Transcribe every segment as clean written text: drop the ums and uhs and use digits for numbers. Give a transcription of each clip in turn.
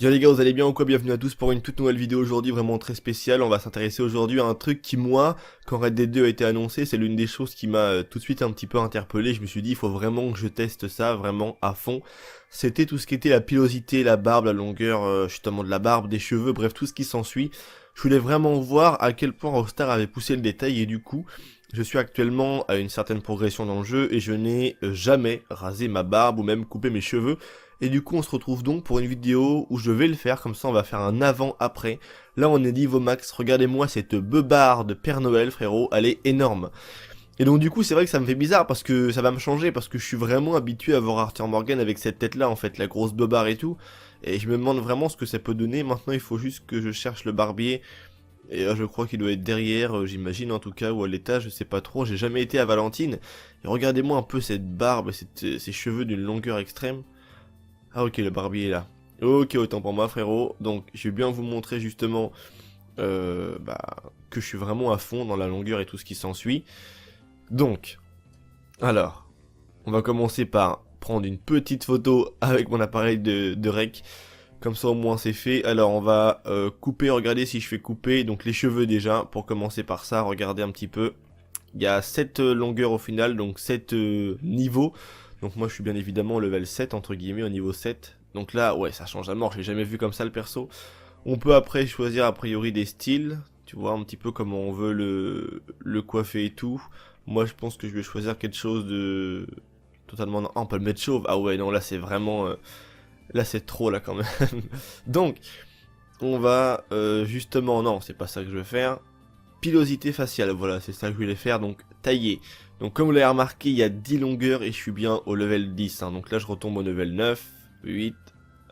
Yo les gars, vous allez bien ou quoi? Bienvenue à tous pour une toute nouvelle vidéo aujourd'hui, vraiment très spéciale. On va s'intéresser aujourd'hui à un truc qui, moi, quand Red Dead 2 a été annoncé, c'est l'une des choses qui m'a tout de suite un petit peu interpellé. Je me suis dit, il faut vraiment que je teste ça, vraiment à fond. C'était tout ce qui était la pilosité, la barbe, la longueur justement de la barbe, des cheveux, bref, tout ce qui s'ensuit. Je voulais vraiment voir à quel point Rockstar avait poussé le détail et du coup, je suis actuellement à une certaine progression dans le jeu et je n'ai jamais rasé ma barbe ou même coupé mes cheveux. Et du coup on se retrouve donc pour une vidéo où je vais le faire, comme ça on va faire un avant-après. Là on est niveau max, regardez-moi cette beubare de Père Noël frérot, elle est énorme. Et donc du coup c'est vrai que ça me fait bizarre parce que ça va me changer, parce que je suis vraiment habitué à voir Arthur Morgan avec cette tête là en fait, la grosse beubare et tout. Et je me demande vraiment ce que ça peut donner, maintenant il faut juste que je cherche le barbier. Et je crois qu'il doit être derrière, j'imagine en tout cas, ou à l'étage, je sais pas trop, j'ai jamais été à Valentine. Et regardez-moi un peu cette barbe, ces cheveux d'une longueur extrême. Ah ok, le barbier est là. Ok, autant pour moi frérot. Donc je vais bien vous montrer justement que je suis vraiment à fond dans la longueur et tout ce qui s'ensuit. Donc, alors, on va commencer par prendre une petite photo avec mon appareil de rec. Comme ça au moins c'est fait. Alors on va couper, regardez si je fais couper. Donc les cheveux déjà, pour commencer par ça, regardez un petit peu. Il y a 7 longueurs au final, donc 7 niveaux. Donc moi je suis bien évidemment au level 7 entre guillemets, au niveau 7. Donc là ouais ça change à mort, je l'ai jamais vu comme ça le perso. On peut après choisir a priori des styles, tu vois un petit peu comment on veut le coiffer et tout. Moi je pense que je vais choisir quelque chose de totalement... Ah, on peut le mettre chauve, ah ouais non là c'est vraiment... Là c'est trop là quand même. Donc on va justement... Non c'est pas ça que je veux faire. Pilosité faciale, voilà, c'est ça que je voulais faire, donc tailler. Donc comme vous l'avez remarqué, il y a 10 longueurs et je suis bien au level 10. Hein. Donc là, je retombe au level 9, 8,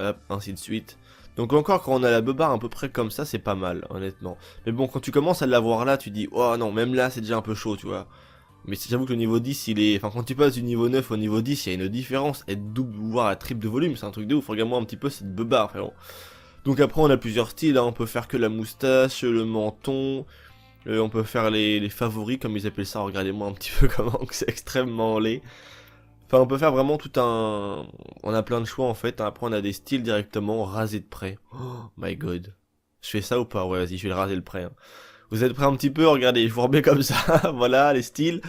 hop, ainsi de suite. Donc encore, quand on a la beubare à peu près comme ça, c'est pas mal, honnêtement. Mais bon, quand tu commences à l'avoir là, tu dis, oh non, même là, c'est déjà un peu chaud, tu vois. Mais j'avoue que le niveau 10, il est... Enfin, quand tu passes du niveau 9 au niveau 10, il y a une différence. Et double, voire à triple de volume, c'est un truc de ouf. Regarde-moi un petit peu cette beubare, frérot. Donc après, on a plusieurs styles, hein. On peut faire que la moustache, le menton... on peut faire les favoris comme ils appellent ça, regardez-moi un petit peu comment c'est extrêmement laid. Enfin on peut faire vraiment tout un... On a plein de choix en fait, après on a des styles directement rasés de près. Oh my god. Je fais ça ou pas? Ouais vas-y je vais le raser de près. Hein. Vous êtes prêts un petit peu? Regardez, je vous remets comme ça, voilà les styles.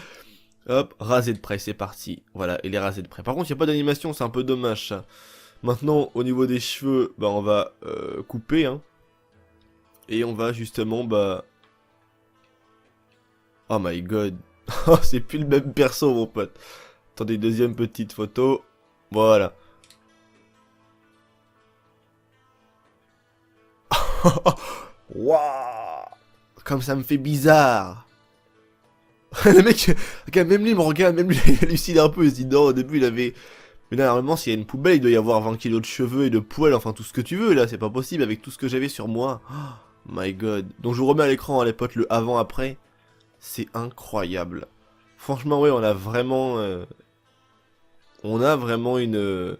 Hop, rasé de près, c'est parti. Voilà, il est rasé de près. Par contre il n'y a pas d'animation, c'est un peu dommage ça. Maintenant au niveau des cheveux, bah on va couper. Hein. Et on va justement... Oh my god. Oh, c'est plus le même perso, mon pote. Attendez, deuxième petite photo. Voilà. Waouh. Comme ça me fait bizarre. Le mec, regarde, même lui il me regarde, même lui il hallucine un peu. Il se dit non, au début il avait... Mais là, normalement, s'il y a une poubelle, il doit y avoir 20 kilos de cheveux et de poils, enfin tout ce que tu veux là. C'est pas possible avec tout ce que j'avais sur moi. Oh my god. Donc je vous remets à l'écran, hein, les potes, le avant-après. C'est incroyable. Franchement, ouais, on a vraiment une...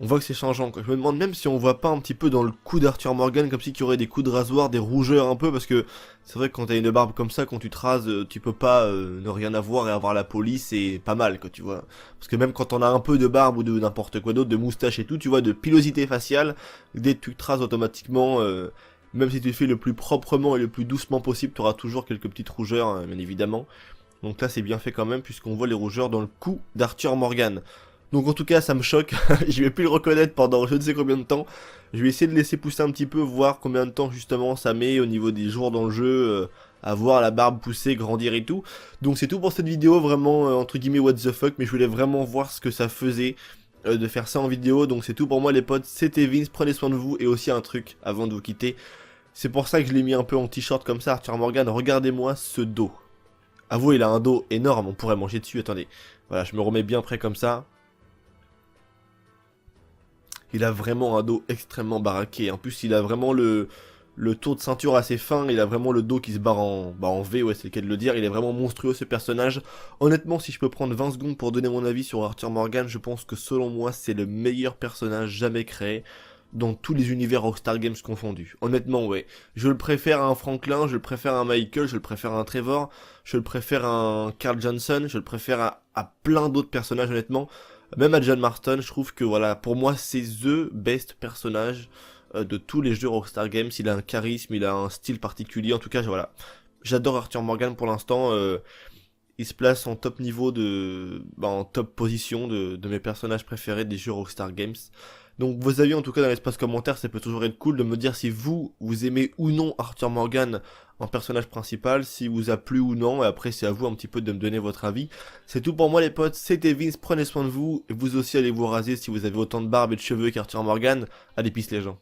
on voit que c'est changeant, quoi. Je me demande même si on voit pas un petit peu dans le cou d'Arthur Morgan, comme si qu'il y aurait des coups de rasoir, des rougeurs un peu, parce que c'est vrai que quand t'as une barbe comme ça, quand tu te rases, tu peux pas ne rien avoir et avoir la police, c'est pas mal, quoi, tu vois. Parce que même quand on a un peu de barbe ou de n'importe quoi d'autre, de moustache et tout, tu vois, de pilosité faciale, dès que tu te rases automatiquement... même si tu fais le plus proprement et le plus doucement possible, tu auras toujours quelques petites rougeurs, hein, bien évidemment. Donc là, c'est bien fait quand même, puisqu'on voit les rougeurs dans le cou d'Arthur Morgan. Donc en tout cas, ça me choque. Je vais plus le reconnaître pendant je ne sais combien de temps. Je vais essayer de laisser pousser un petit peu, voir combien de temps justement ça met au niveau des jours dans le jeu, à voir la barbe pousser, grandir et tout. Donc c'est tout pour cette vidéo, vraiment, entre guillemets, what the fuck, mais je voulais vraiment voir ce que ça faisait de faire ça en vidéo. Donc c'est tout pour moi les potes, c'était Vince, prenez soin de vous, et aussi un truc avant de vous quitter. C'est pour ça que je l'ai mis un peu en t-shirt comme ça, Arthur Morgan, regardez-moi ce dos. Avouez, il a un dos énorme, on pourrait manger dessus, attendez. Voilà, je me remets bien près comme ça. Il a vraiment un dos extrêmement baraqué. En plus, il a vraiment le tour de ceinture assez fin. Il a vraiment le dos qui se barre en V, ouais, c'est le cas de le dire. Il est vraiment monstrueux, ce personnage. Honnêtement, si je peux prendre 20 secondes pour donner mon avis sur Arthur Morgan, je pense que selon moi, c'est le meilleur personnage jamais créé dans tous les univers Rockstar Games confondus. Honnêtement, ouais. Je le préfère à un Franklin, je le préfère à un Michael, je le préfère à un Trevor, je le préfère à un Carl Johnson, je le préfère à plein d'autres personnages, honnêtement. Même à John Marston, je trouve que voilà, pour moi c'est the best personnage de tous les jeux Rockstar Games. Il a un charisme, il a un style particulier. En tout cas, voilà, j'adore Arthur Morgan pour l'instant. Il se place en top niveau en top position de mes personnages préférés des jeux Rockstar Games. Donc vos avis en tout cas dans l'espace commentaire, ça peut toujours être cool de me dire si vous aimez ou non Arthur Morgan en personnage principal, si vous a plu ou non, et après c'est à vous un petit peu de me donner votre avis. C'est tout pour moi les potes, c'était Vince, prenez soin de vous, et vous aussi allez vous raser si vous avez autant de barbe et de cheveux qu'Arthur Morgan. Allez, peace les gens.